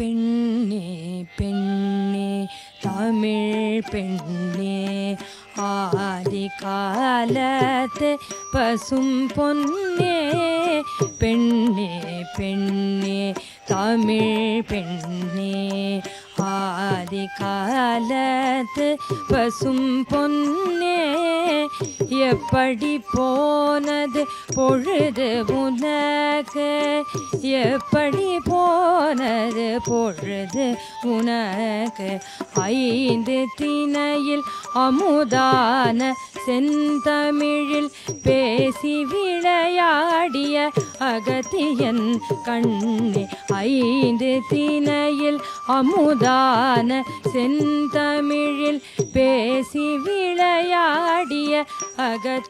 பெண்ணே பெண்ணே தமிழ் பெண்ணே ஆதி காலத்து பசும் பொன்னே பெண்ணே பெண்ணே தமிழ் பெண்ணே ஆதி காலத்து பசும் பொன்னே எப்படி போனது பொழுது உனக்கு எப்படி போனது பொழுது உனக்கு ஐந்து திணையில் அமுதான செந்தமிழில் பேசி விளையாடிய அகத்தியன் கண்ணே ஐந்து திணையில் அமுதான செந்தமிழில் பேசி விளையாடிய அகத்தியன்